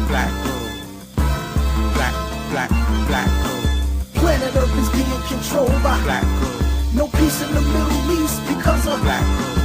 black gold, black, black, black gold, Planet Earth is being controlled by black gold, no peace in the Middle East because of black gold,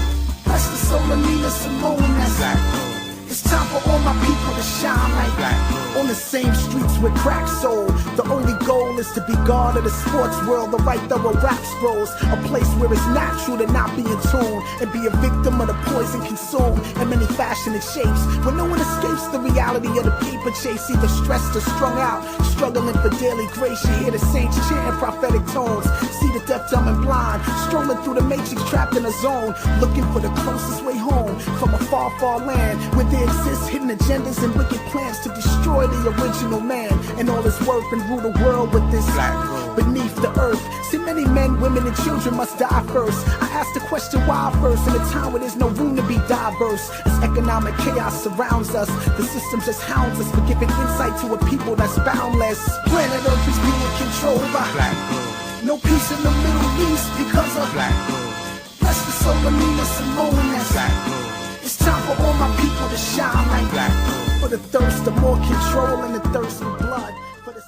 that's the soul of Nina Simone. That's black gold, it's time for all my people to shine like black gold. on the same streets with crack sold. The only goal is to be God of the sports world, the right thorough rap scrolls, a place where it's natural to not be in tune and be a victim of the poison consumed in many fashioned shapes. When no one escapes the reality of the paper chase, either stressed or strung out, struggling for daily grace. You hear the saints chanting prophetic tones, see the deaf, dumb, and blind, strolling through the matrix, trapped in a zone, looking for the closest way home from a far, far land where there exists hidden agendas and wicked plans to destroy the original man and all his worth and rule the world with this Black gold. beneath the earth. See, many men, women, and children must die first. I ask the question why first in a time where there's no room to be diverse. As economic chaos surrounds us, the system just hounds us for giving insight to a people that's boundless. Planet Earth is being controlled by Black gold, no peace in the Middle East because of black gold, bless the soul of Nina Simone. That's black gold, it's time for all my people to shine like black gold. for the thirst of more control and the thirst for blood. For the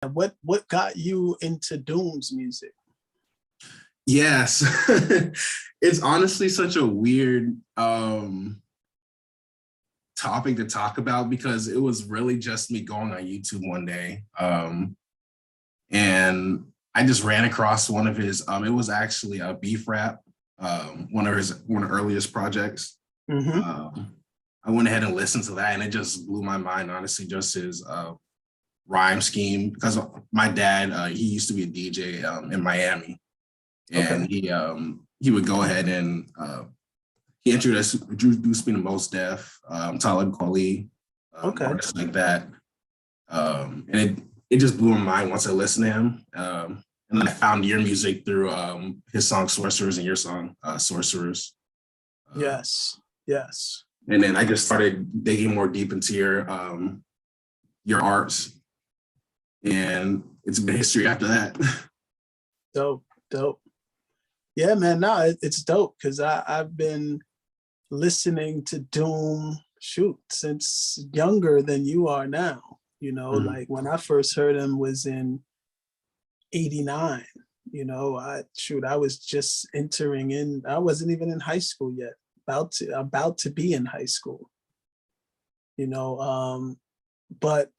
What got you into Doom's music? Yes. It's honestly such a weird topic to talk about because it was really just me going on YouTube one day. And I just ran across one of his, it was actually a Beef Rap, one of the earliest projects. I went ahead and listened to that and it just blew my mind, honestly, just his rhyme scheme. Because my dad, he used to be a DJ in Miami. And he would go ahead and he introduced me to Mos Def, Talib Kweli, artists like that. And it just blew my mind once I listened to him. And then I found your music through his song Sorcerers and your song Sorcerers. Yes. And then I just started digging more deep into your arts. And it's been history after that. Dope. Yeah, man, no, it's dope because I've been listening to Doom, since younger than you are now. You know, like when I first heard him was in 89. You know, I was just entering in, I wasn't even in high school yet, about to be in high school. You know, but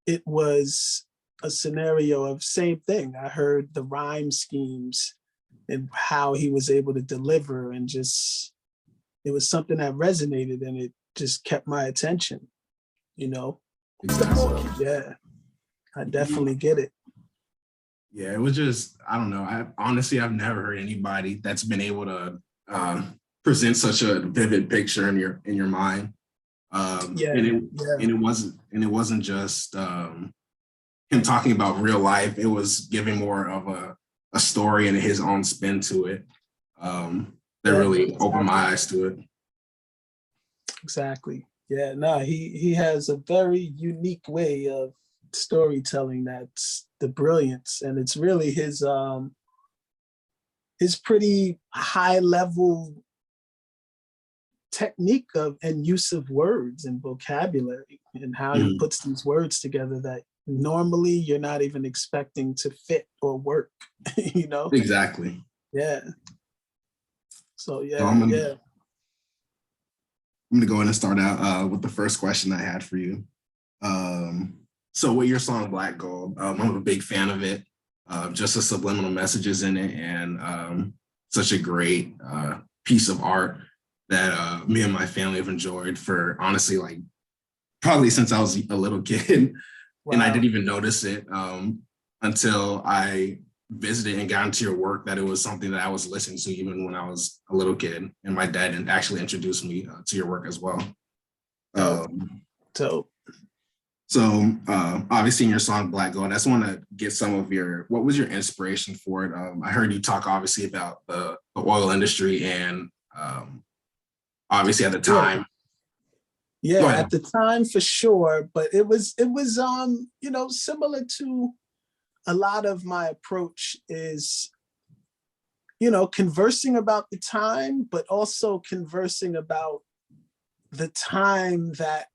it was a scenario of same thing. I heard the rhyme schemes and how he was able to deliver, and just it was something that resonated and it just kept my attention, you know. Exactly. Yeah, I definitely get it. Yeah, it was just, I don't know. I've never heard anybody that's been able to present such a vivid picture in your mind. And it wasn't just him talking about real life. It was giving more of a story and his own spin to it. That really opened my eyes to it. Exactly. Yeah, no, he has a very unique way of storytelling that's the brilliance, and it's really his pretty high level technique of and use of words and vocabulary and how he puts these words together that normally you're not even expecting to fit or work. You know? Exactly. Yeah. So I'm gonna go ahead and start out with the first question I had for you. So with your song Black Gold, I'm a big fan of it. Just the subliminal messages in it, and such a great piece of art that me and my family have enjoyed for honestly, like probably since I was a little kid. Wow. And I didn't even notice it until I visited and got into your work, that it was something that I was listening to even when I was a little kid. And my dad actually introduced me to your work as well. So obviously in your song Black Gold, I just want to get some of what was your inspiration for it? I heard you talk obviously about the oil industry and obviously at the time. Yeah, at the time for sure, but it was you know, similar to a lot of my approach is, you know, conversing about the time, but also conversing about the time that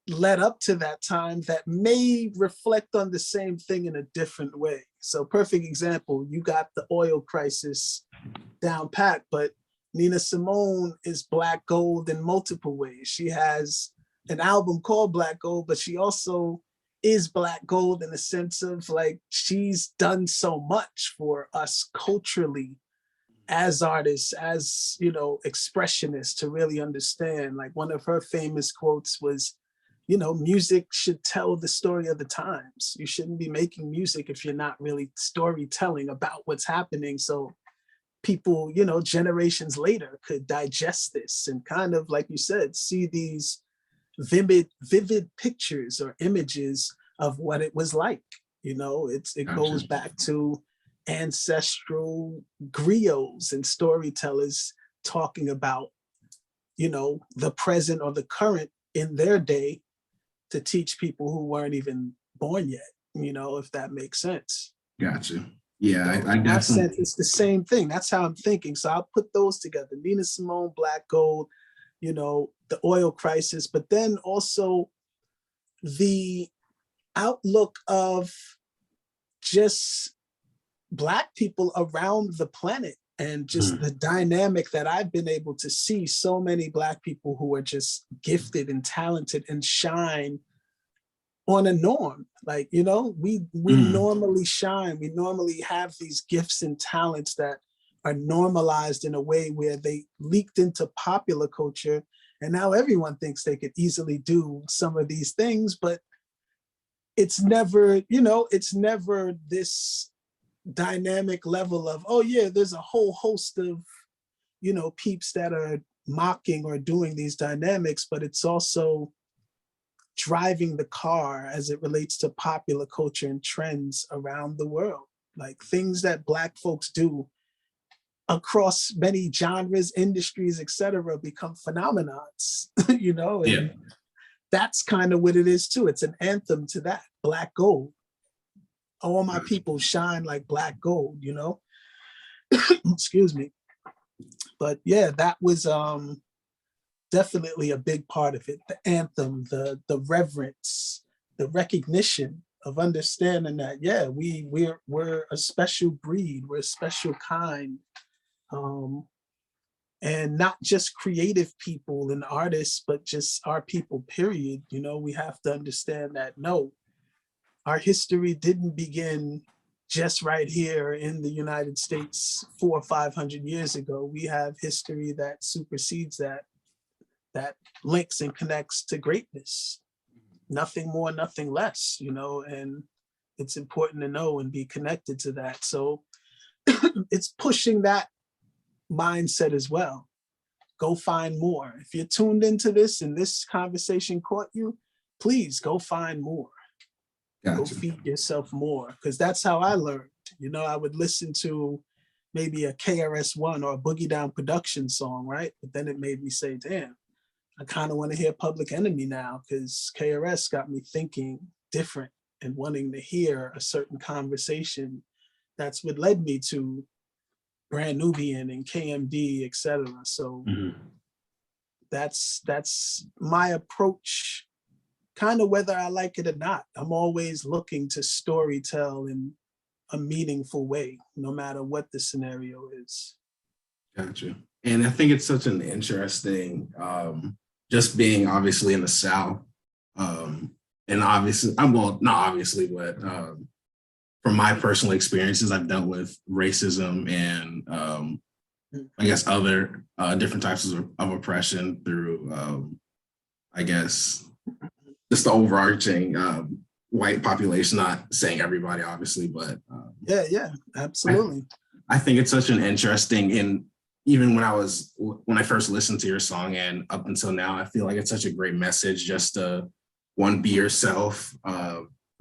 led up to that time that may reflect on the same thing in a different way. So perfect example, you got the oil crisis down pat, but Nina Simone is Black Gold in multiple ways. She has an album called Black Gold, but she also is Black Gold in the sense of like, she's done so much for us culturally as artists, as, you know, expressionists, to really understand. Like one of her famous quotes was, you know, music should tell the story of the times. You shouldn't be making music if you're not really storytelling about what's happening. So people, you know, generations later could digest this and kind of, like you said, see these vivid pictures or images of what it was like. You know, it goes back to ancestral griots and storytellers talking about, you know, the present or the current in their day to teach people who weren't even born yet, you know, if that makes sense. Gotcha. Yeah, I In that sense, definitely. it's the same thing. That's how I'm thinking. So I'll put those together. Nina Simone, Black Gold, you know, the oil crisis, but then also the outlook of just Black people around the planet and just the dynamic that I've been able to see so many Black people who are just gifted and talented and shine on a norm. Like, you know, we normally shine. We normally have these gifts and talents that are normalized in a way where they leaked into popular culture. And now everyone thinks they could easily do some of these things, but it's never, you know, it's never this dynamic level of, oh yeah, there's a whole host of, you know, peeps that are mocking or doing these dynamics, but it's also driving the car as it relates to popular culture and trends around the world. Like things that Black folks do across many genres, industries, etc., become phenomenons, you know, and Yeah. that's kind of what it is too. It's an anthem to that, Black Gold. All my people shine like Black Gold, you know? Excuse me. But yeah, that was definitely a big part of it. The anthem, the reverence, the recognition of understanding that, yeah, we're a special breed, we're a special kind. And not just creative people and artists, but just our people, period. You know, we have to understand that, no, our history didn't begin just right here in the United States 400 or 500 years ago. We have history that supersedes that links and connects to greatness. Nothing more, nothing less, you know, and it's important to know and be connected to that. So it's pushing that mindset as well. Go find more. If you're tuned into this and this conversation caught you, please go find more. Go Gotcha. feed yourself more, because that's how I learned. You know, I would listen to maybe a KRS-One or a Boogie Down Production song, right? But then it made me say, damn, I kind of want to hear Public Enemy now, because KRS got me thinking different and wanting to hear a certain conversation. That's what led me to Brand Nubian and KMD, etc. So that's my approach, kind of whether I like it or not. I'm always looking to storytell in a meaningful way, no matter what the scenario is. Gotcha. And I think it's such an interesting, just being obviously in the South, and obviously, well, not obviously, but from my personal experiences, I've dealt with racism and I guess other different types of oppression through, I guess, just the overarching white population, not saying everybody, obviously, but yeah, absolutely. I think it's such an interesting, and even when I first listened to your song and up until now, I feel like it's such a great message just to, one, be yourself,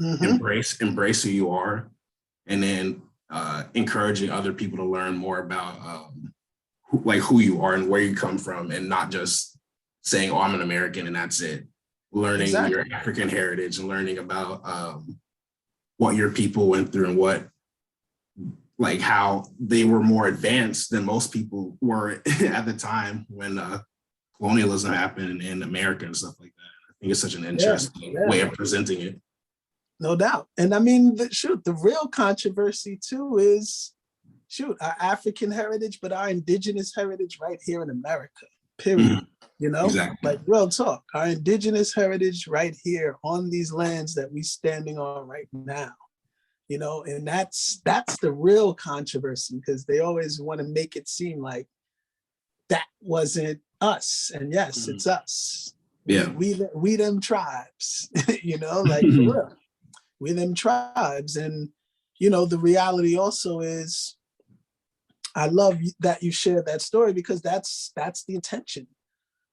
embrace who you are, and then encouraging other people to learn more about who you are and where you come from, and not just saying, oh, I'm an American and that's it. Learning your African heritage and learning about what your people went through and what, like how they were more advanced than most people were at the time when colonialism happened in America and stuff like that. I think it's such an Yeah, interesting yeah. way of presenting it. No doubt. And I mean, the real controversy too is, our African heritage, but our indigenous heritage right here in America, period. You know, Exactly. like real talk, our indigenous heritage right here on these lands that we standing on right now, you know, and that's the real controversy, because they always want to make it seem like that wasn't us. And yes, it's us. Yeah. We them tribes, you know, like for real. We them tribes. And, you know, the reality also is, I love that you shared that story, because that's the intention.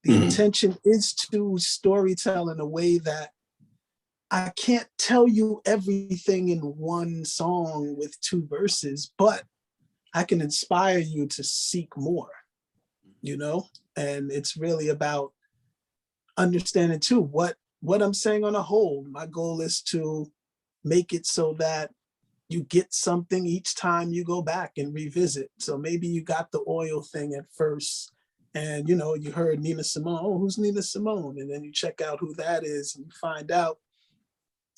The intention is to storytell in a way that I can't tell you everything in one song with 2 verses, but I can inspire you to seek more, you know? And it's really about understanding too what I'm saying on a whole. My goal is to make it so that you get something each time you go back and revisit. So maybe you got the oil thing at first, and you know, you heard Nina Simone. Oh, who's Nina Simone? And then you check out who that is and you find out.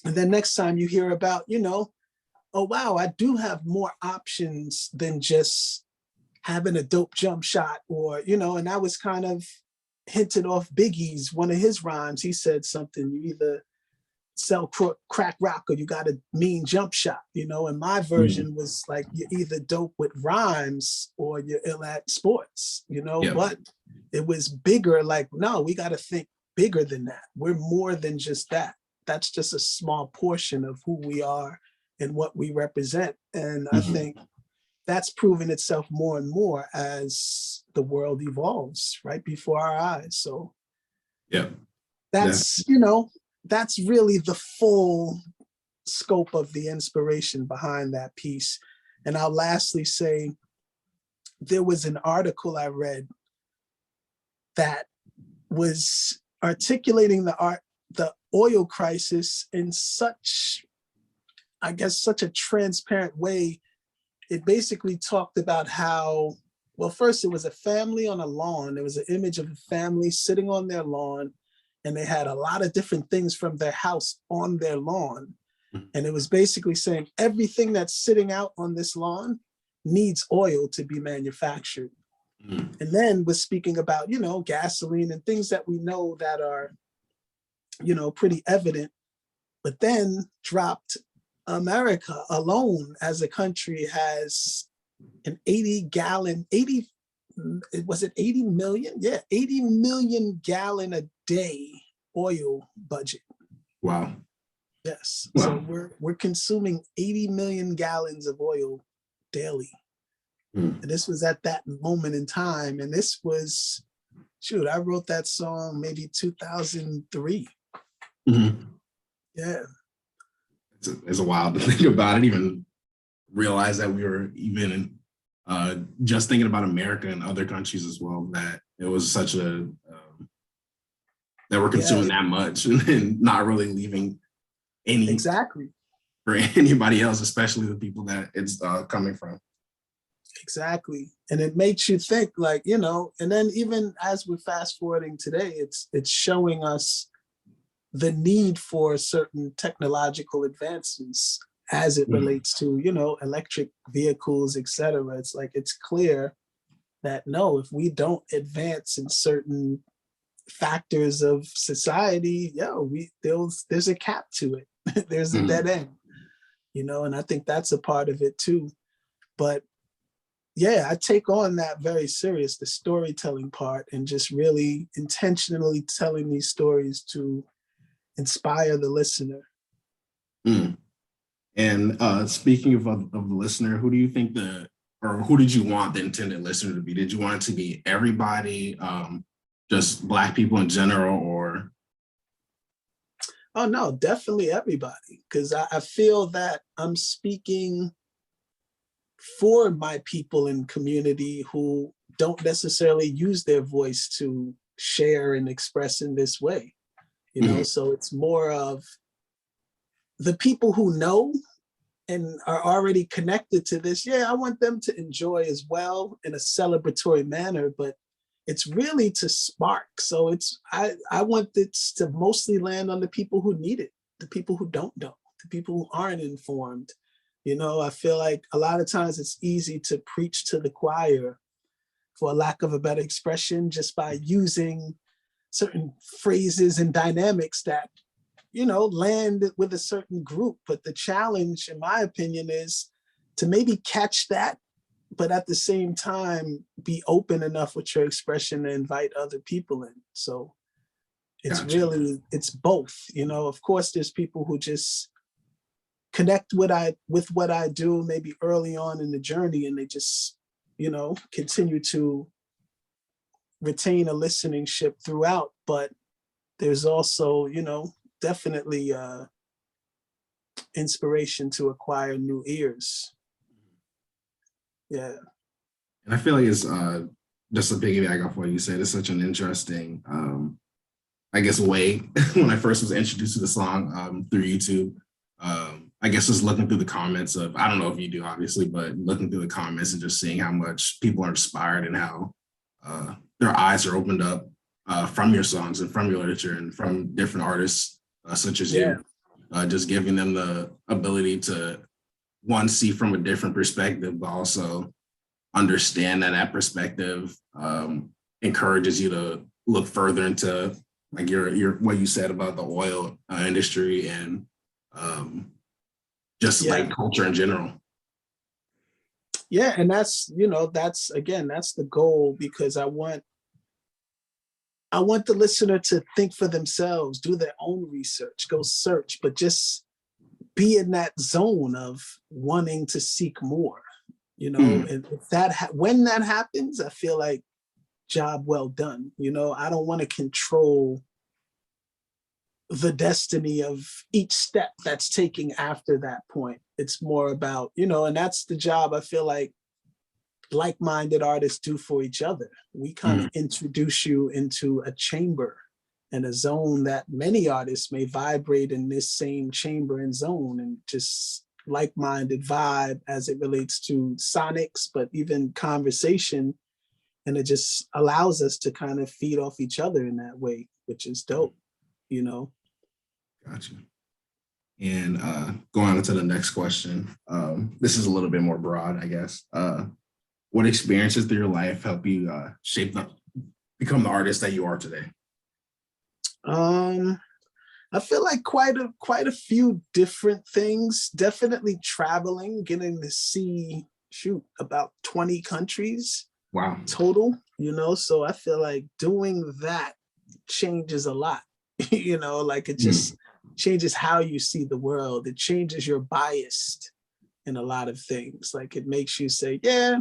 And then next time you hear about, you know, oh wow, I do have more options than just having a dope jump shot, or, you know, and that was kind of hinted off Biggie's, one of his rhymes. He said something, you either sell crack rock or you got a mean jump shot, you know, and my version was like, you're either dope with rhymes or you're ill at sports, you know. But it was bigger, like, no, we got to think bigger than that. We're more than just that. That's just a small portion of who we are and what we represent. And I think that's proven itself more and more as the world evolves right before our eyes. So that's, you know, that's really the full scope of the inspiration behind that piece. And I'll lastly say, there was an article I read that was articulating the oil crisis in such, I guess, such a transparent way. It basically talked about how, well, first it was a family on a lawn. There was an image of a family sitting on their lawn, and they had a lot of different things from their house on their lawn. And it was basically saying everything that's sitting out on this lawn needs oil to be manufactured. And then was speaking about, you know, gasoline and things that we know that are, you know, pretty evident, but then dropped America alone as a country has an 80 million? Yeah, 80 million gallon a day oil budget. Wow. Yes. Wow. So we're consuming 80 million gallons of oil daily. And this was at that moment in time. And this was, shoot, I wrote that song maybe 2003. Yeah. It's a wild to think about. I didn't even realize that we were even just thinking about America and other countries as well, that it was such a, that we're consuming that much and not really leaving any exactly for anybody else, especially the people that it's coming from. Exactly. And it makes you think, like, you know, and then even as we're fast forwarding today, it's showing us the need for certain technological advancements as it relates to, you know, electric vehicles, et cetera. It's like, it's clear that no, if we don't advance in certain factors of society, there's a cap to it. There's a dead end, you know, and I think that's a part of it too. But yeah, I take on that very serious, the storytelling part, and just really intentionally telling these stories to inspire the listener. And speaking of the listener, who do you think who did you want the intended listener to be? Did you want it to be everybody, just Black people in general, or? Oh no, definitely everybody. Because I feel that I'm speaking for my people in community who don't necessarily use their voice to share and express in this way. You know, so it's more of the people who know and are already connected to this. Yeah, I want them to enjoy as well in a celebratory manner, but it's really to spark. So I want this to mostly land on the people who need it, the people who don't know, the people who aren't informed. You know, I feel like a lot of times it's easy to preach to the choir, for a lack of a better expression, just by using certain phrases and dynamics that, you know, land with a certain group. But the challenge, in my opinion, is to maybe catch that, but at the same time, be open enough with your expression to invite other people in. So it's Gotcha. really, it's both. You know, of course, there's people who just connect with what I do maybe early on in the journey, and they just, you know, continue to retain a listening ship throughout. But there's also, you know, definitely inspiration to acquire new ears. Yeah. And I feel like it's just a piggyback off what you said. It's such an interesting, I guess, way. When I first was introduced to the song through YouTube, I guess just looking through the comments of, I don't know if you do, obviously, but looking through the comments and just seeing how much people are inspired and how their eyes are opened up from your songs and from your literature and from different artists such as you, just giving them the ability to, one, see from a different perspective, but also understand that perspective encourages you to look further into like your what you said about the oil industry and just like culture in general. Yeah, and that's, you know, that's again, that's the goal, because I want the listener to think for themselves, do their own research, go search, but just be in that zone of wanting to seek more, you know. And if when that happens, I feel like job well done. You know, I don't want to control the destiny of each step that's taking after that point. It's more about, you know, and that's the job I feel like like-minded artists do for each other. We kind of introduce you into a chamber and a zone that many artists may vibrate in this same chamber and zone, and just like-minded vibe as it relates to sonics, but even conversation. And it just allows us to kind of feed off each other in that way, which is dope, you know? Gotcha. And going on to the next question, this is a little bit more broad, I guess. What experiences through your life help you become the artist that you are today? I feel like quite a few different things. Definitely traveling, getting to see, about 20 countries. Wow. Total, you know? So I feel like doing that changes a lot, you know, like it just changes how you see the world. It changes your bias in a lot of things. Like it makes you say, yeah,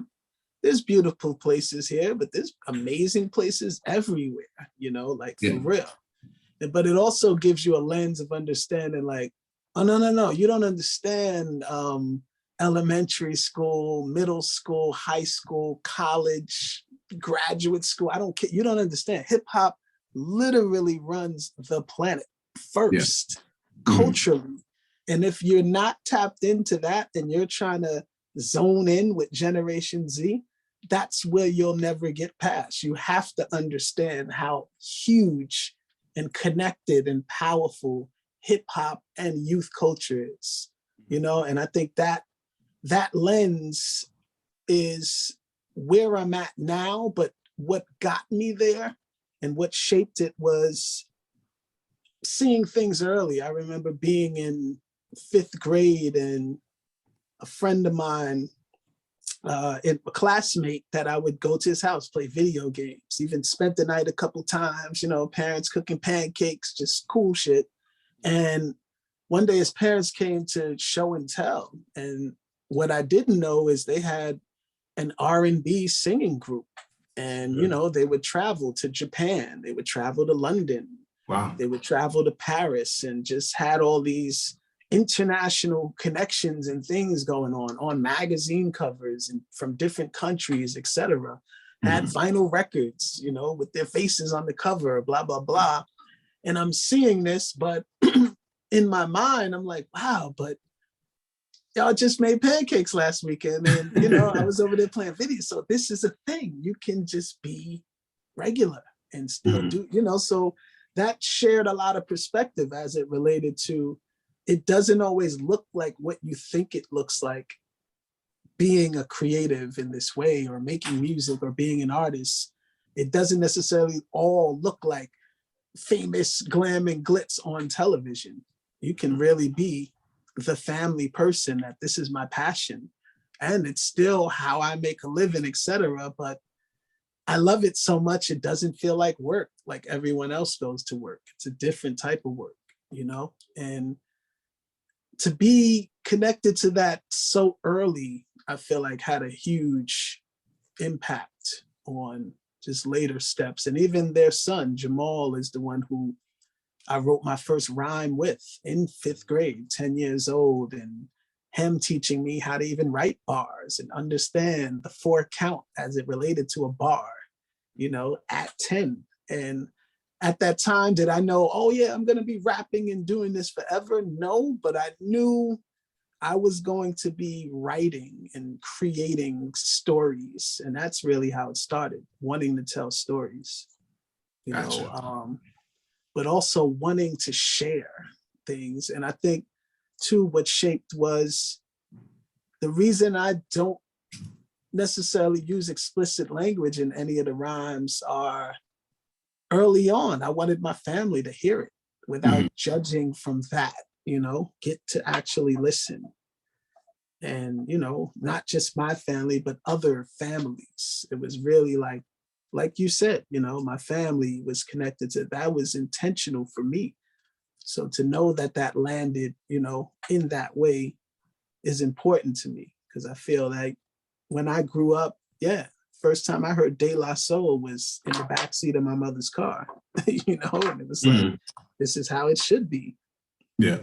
there's beautiful places here, but there's amazing places everywhere, you know, like for real. But it also gives you a lens of understanding, like, oh, no, you don't understand elementary school, middle school, high school, college, graduate school. I don't care. You don't understand. Hip hop literally runs the planet first, culturally. And if you're not tapped into that and you're trying to zone in with Generation Z, that's where you'll never get past. You have to understand how huge and connected and powerful hip hop and youth culture is, you know? And I think that lens is where I'm at now, but what got me there and what shaped it was seeing things early. I remember being in 5th grade and a friend of mine, a classmate that I would go to his house, play video games, even spent the night a couple times, you know, parents cooking pancakes, just cool shit. And one day his parents came to show and tell. And what I didn't know is they had an R&B singing group. And, you know, they would travel to Japan, they would travel to London. Wow. They would travel to Paris and just had all these international connections and things going on magazine covers and from different countries, etc. Had vinyl records, you know, with their faces on the cover, blah, blah, blah. And I'm seeing this, but in my mind, I'm like, wow, but y'all just made pancakes last weekend. And, you know, I was over there playing video. So this is a thing. You can just be regular and still do, so that shared a lot of perspective as it related to, it doesn't always look like what you think it looks like being a creative in this way or making music or being an artist. It doesn't necessarily all look like famous glam and glitz on television. You can really be the family person that this is my passion and it's still how I make a living, etc. But I love it so much it doesn't feel like work, like everyone else goes to work. It's a different type of work, and to be connected to that so early, I feel like had a huge impact on just later steps. And even their son, Jamal, is the one who I wrote my first rhyme with in 5th grade, 10 years old, and him teaching me how to even write bars and understand the 4 count as it related to a bar, at 10. And at that time, did I know, oh yeah, I'm gonna be rapping and doing this forever? No, but I knew I was going to be writing and creating stories. And that's really how it started, wanting to tell stories, Gotcha. But also wanting to share things. And I think too, what shaped was the reason I don't necessarily use explicit language in any of the rhymes are early on, I wanted my family to hear it without judging from that, get to actually listen. And, not just my family, but other families. It was really like you said, my family was connected to that was intentional for me. So to know that that landed, in that way is important to me because I feel like when I grew up, first time I heard De La Soul was in the backseat of my mother's car, and it was like, this is how it should be. Yeah.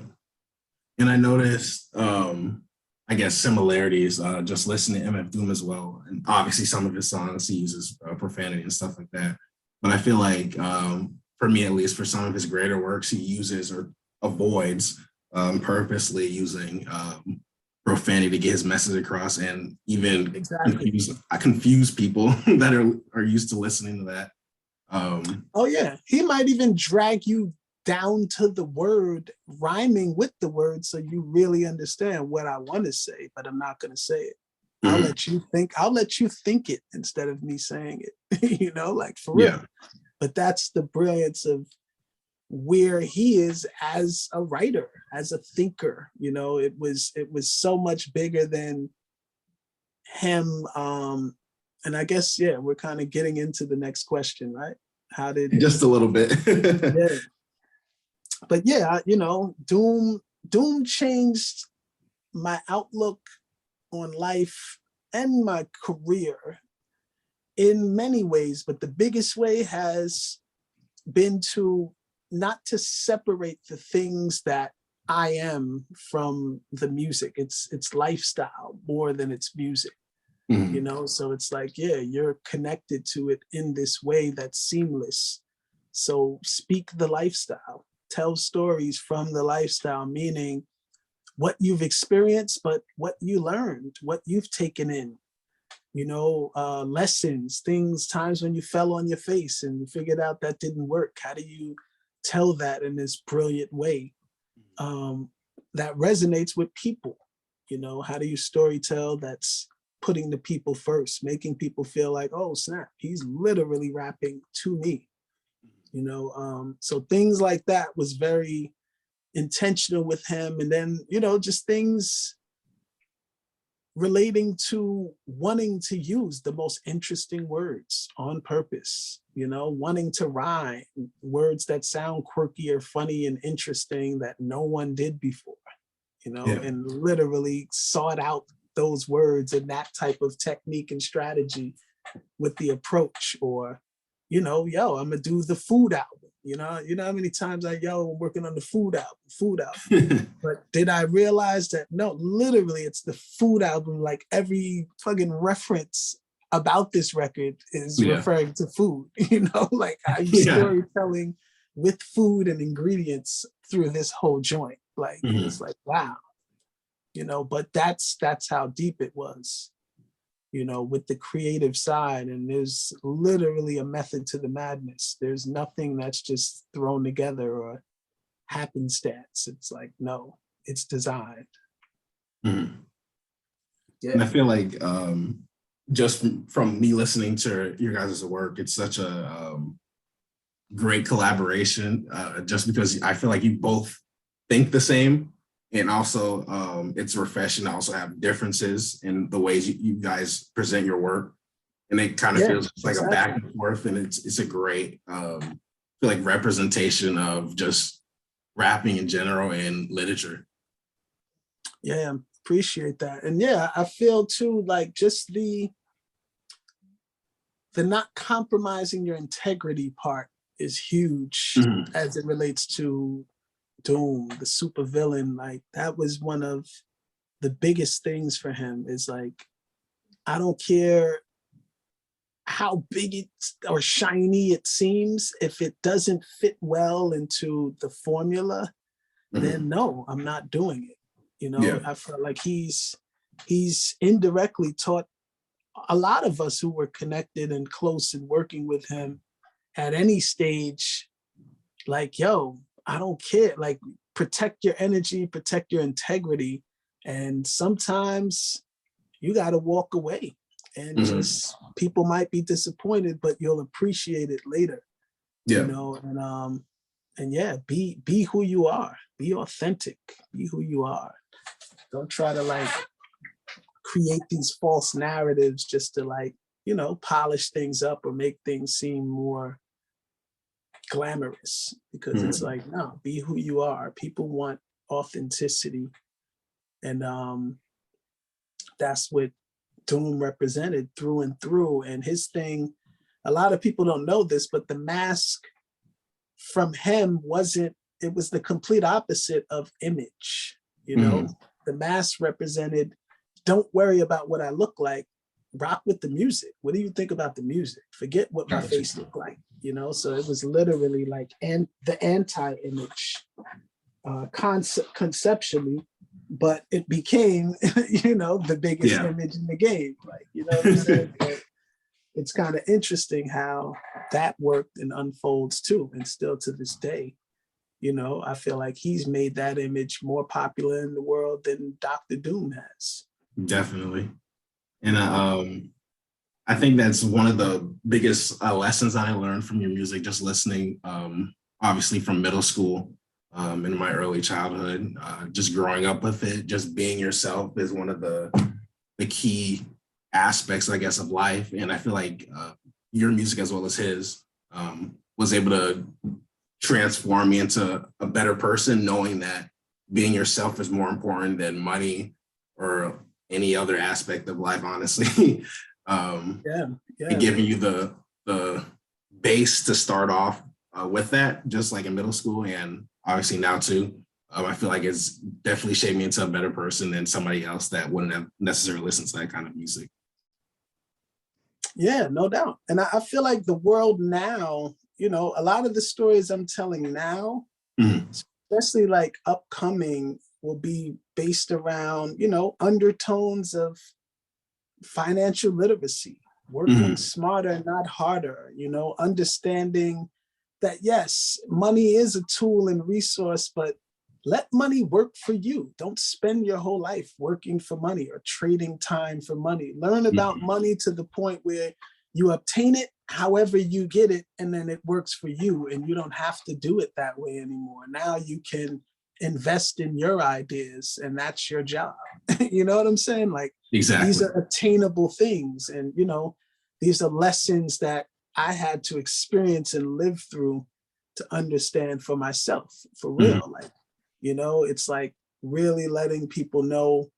And I noticed, I guess, similarities, just listening to MF Doom as well. And obviously some of his songs, he uses profanity and stuff like that. But I feel like, for me, at least for some of his greater works, he uses or avoids purposely using profanity to get his message across, and even confuse people that are used to listening to that. Oh yeah, he might even drag you down to the word, rhyming with the word, so you really understand what I want to say, but I'm not going to say it. I'll let you think. I'll let you think it instead of me saying it. Like for real. But that's the brilliance of where he is as a writer, as a thinker. It was so much bigger than him. And I guess, we're kind of getting into the next question, right? How did just a little bit. Yeah. But Doom changed my outlook on life and my career in many ways, but the biggest way has been to not to separate the things that I am from the music. It's lifestyle more than it's music. So it's like, you're connected to it in this way that's seamless. So speak the lifestyle, tell stories from the lifestyle, meaning what you've experienced, but what you learned, what you've taken in, lessons, times when you fell on your face and you figured out that didn't work. How do you tell that in this brilliant way that resonates with people? How do you storytell that's putting the people first, making people feel like, oh snap, he's literally rapping to me. So things like that was very intentional with him. And then, just things relating to wanting to use the most interesting words on purpose, wanting to rhyme words that sound quirky or funny and interesting that no one did before, and literally sought out those words and that type of technique and strategy with the approach. Or, I'm gonna do the food album. How many times I'm working on the food album. But did I realize that no, literally it's the food album, like every fucking reference about this record is referring to food, like I'm storytelling with food and ingredients through this whole joint. Like it's like, wow. But that's how deep it was. with the creative side. And there's literally a method to the madness. There's nothing that's just thrown together or happenstance. It's like, no, it's designed. Mhm. Yeah. And I feel like just from me listening to your guys' work, it's such a great collaboration, just because I feel like you both think the same, and also it's refreshing to also have differences in the ways you guys present your work, and it kind of feels like a back and forth, and it's a great feel like representation of just rapping in general and literature. Yeah, appreciate that. And yeah, I feel too like just the not compromising your integrity part is huge Mhm. as it relates to Doom, the supervillain. Like that was one of the biggest things for him, is like, I don't care how big it or shiny it seems, if it doesn't fit well into the formula, then no, I'm not doing it. Yeah. I feel like he's indirectly taught a lot of us who were connected and close and working with him at any stage, like, yo, I don't care. Like, protect your energy, protect your integrity. And sometimes you got to walk away, and just people might be disappointed, but you'll appreciate it later. Yeah. And yeah, be who you are, be authentic, be who you are. Don't try to like create these false narratives just to like, polish things up or make things seem more glamorous, because it's like, no, be who you are. People want authenticity. And that's what Doom represented through and through. And his thing, a lot of people don't know this, but the mask from him was the complete opposite of image. The mask represented, don't worry about what I look like, rock with the music. What do you think about the music? Forget what my face looked like, So it was literally like the anti-image conceptually, but it became, the biggest image in the game. Like, what I'm saying? It's kind of interesting how that worked and unfolds too, and still to this day. I feel like he's made that image more popular in the world than Dr. Doom has. Definitely. And I think that's one of the biggest lessons I learned from your music, just listening, obviously from middle school, in my early childhood, just growing up with it, just being yourself is one of the key aspects, I guess, of life. And I feel like your music, as well as his, was able to transform me into a better person, knowing that being yourself is more important than money or any other aspect of life, honestly. And giving you the base to start off with that, just like in middle school and obviously now too. I feel like it's definitely shaped me into a better person than somebody else that wouldn't have necessarily listened to that kind of music. Yeah, no doubt. And I feel like the world now, a lot of the stories I'm telling now, especially like upcoming, will be based around, undertones of financial literacy, working smarter, not harder, understanding that, yes, money is a tool and resource, but let money work for you. Don't spend your whole life working for money or trading time for money. Learn about money to the point where you obtain it however you get it, and then it works for you, and you don't have to do it that way anymore. Now you can invest in your ideas, and that's your job. You know what I'm saying? Like, exactly. These are attainable things, and these are lessons that I had to experience and live through to understand for myself, for real. Like, it's like really letting people know,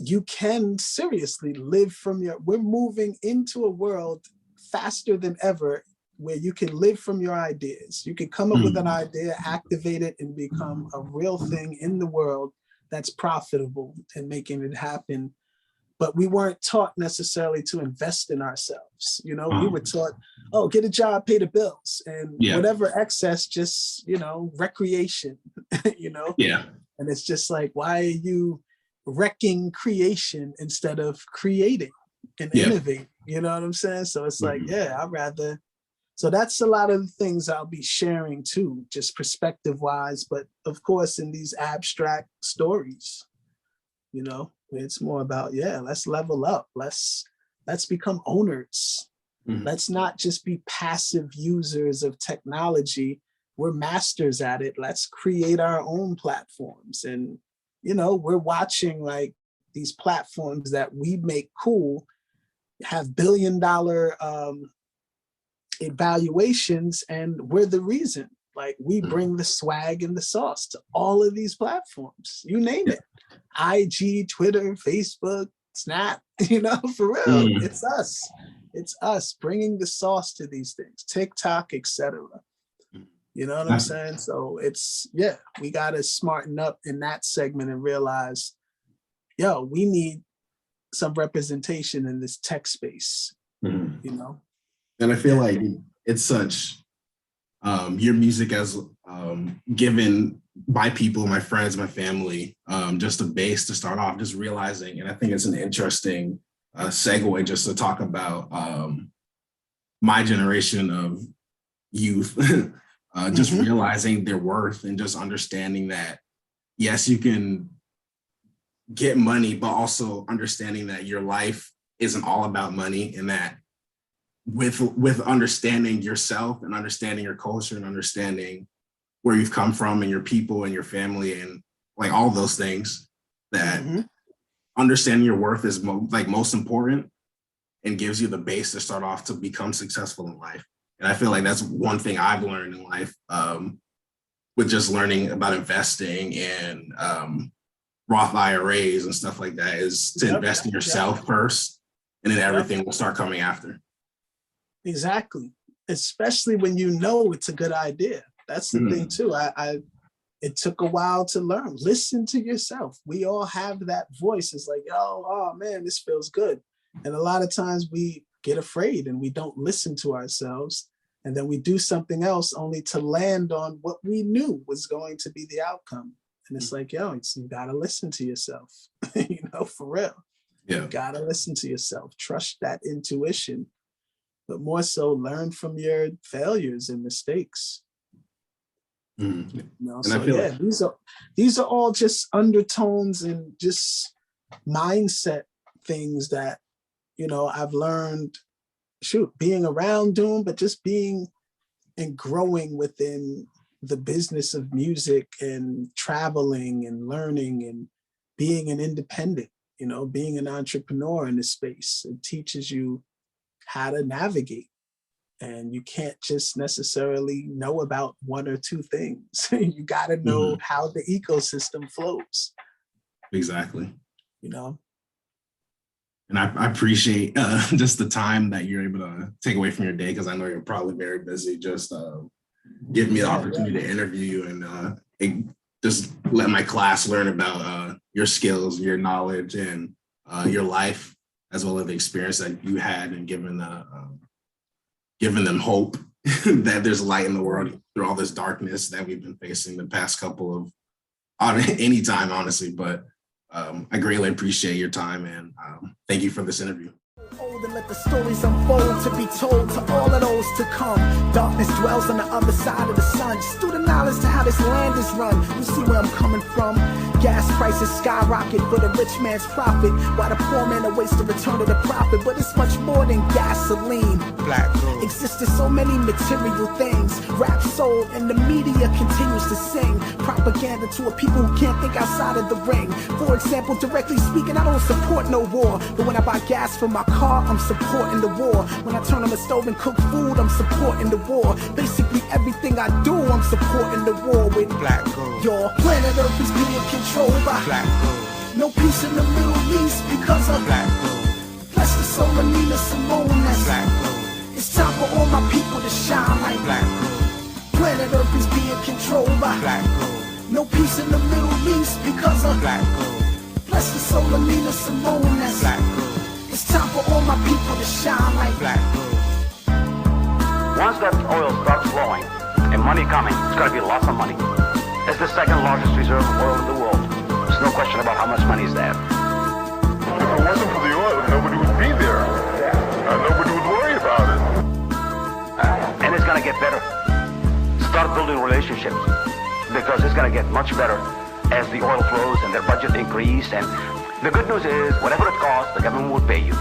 you can seriously live from we're moving into a world faster than ever where you can live from your ideas. You can come up with an idea, activate it, and become a real thing in the world that's profitable and making it happen. But we weren't taught necessarily to invest in ourselves. We were taught, get a job, pay the bills, and whatever excess, just, recreation, Yeah. And it's just like, why are you wrecking creation instead of creating and innovating. You know what I'm saying? So it's like, I'd rather. So that's a lot of the things I'll be sharing too, just perspective wise. But of course, in these abstract stories, you know, it's more about, let's level up. Let's become owners. Let's not just be passive users of technology. We're masters at it. Let's create our own platforms. And, you know, we're watching like these platforms that we make cool have billion-dollar evaluations, and we're the reason. Like, we bring the swag and the sauce to all of these platforms. You name it. IG, Twitter, Facebook, Snap, you know, for real. It's us. It's us bringing the sauce to these things, TikTok, etc. You know what I'm saying? So it's, we got to smarten up in that segment and realize, we need some representation in this tech space, you know? And I feel like it's such, your music as given by people, my friends, my family, just a base to start off, just realizing, and I think it's an interesting segue just to talk about my generation of youth, just realizing their worth and just understanding that, yes, you can get money, but also understanding that your life isn't all about money, and that with understanding yourself and understanding your culture and understanding where you've come from and your people and your family and like all those things, that understanding your worth is most important and gives you the base to start off to become successful in life. And I feel like that's one thing I've learned in life, with just learning about investing and Roth IRAs and stuff like that, is to invest in yourself first, and then everything will start coming after. Exactly. Especially when you know it's a good idea. That's the thing too. It took a while to learn. Listen to yourself. We all have that voice. It's like, oh man, this feels good. And a lot of times we get afraid and we don't listen to ourselves. And then we do something else only to land on what we knew was going to be the outcome. And it's like, you gotta listen to yourself, you know, for real. You gotta listen to yourself. Trust that intuition, but more so learn from your failures and mistakes. You know, and so I feel these are all just undertones and just mindset things that, you know, I've learned, being around Doom, but just being and growing within the business of music and traveling and learning and being an independent, you know, being an entrepreneur in this space. It teaches you how to navigate. And you can't just necessarily know about one or two things. You got to know how the ecosystem flows. Exactly. You know? And I appreciate just the time that you're able to take away from your day, because I know you're probably very busy. Just give me the opportunity to interview you and just let my class learn about your skills, your knowledge, and your life, as well as the experience that you had, and giving them hope that there's light in the world through all this darkness that we've been facing the past couple of any time, honestly. But I greatly appreciate your time, and thank you for this interview. And let the stories unfold to be told to all of those to come. Darkness dwells on the other side of the sun. Just do the knowledge to how this land is run. You see where I'm coming from. Gas prices skyrocket for the rich man's profit, while the poor man awaits the return of the prophet. But it's much more than gasoline. Black gold. Existed so many material things. Rap sold and the media continues to sing propaganda to a people who can't think outside of the ring. For example, directly speaking, I don't support no war, but when I buy gas for my car, I'm supporting the war. When I turn on the stove and cook food, I'm supporting the war. Basically everything I do, I'm supporting the war with Black gold. Your planet Earth is being controlled by Black gold. no peace in the Middle East because of Black gold. Bless the soul of Nina Simone. Black gold. It's time for all my people to shine like Black gold. Planet Earth is being controlled by Black gold. no peace in the Middle East because of Black gold. Bless the soul of Nina Simone. Black gold. It's time for all my people to shine like Black gold. Once that oil starts flowing and money coming, it's going to be lots of money. It's the second largest reserve of oil in the world. There's no question about how much money is there. If it wasn't for the oil, nobody would be there. Nobody would worry about it. And it's gonna get better. Start building relationships, because it's gonna get much better as the oil flows and their budget increase. And the good news is, whatever it costs, the government will pay you.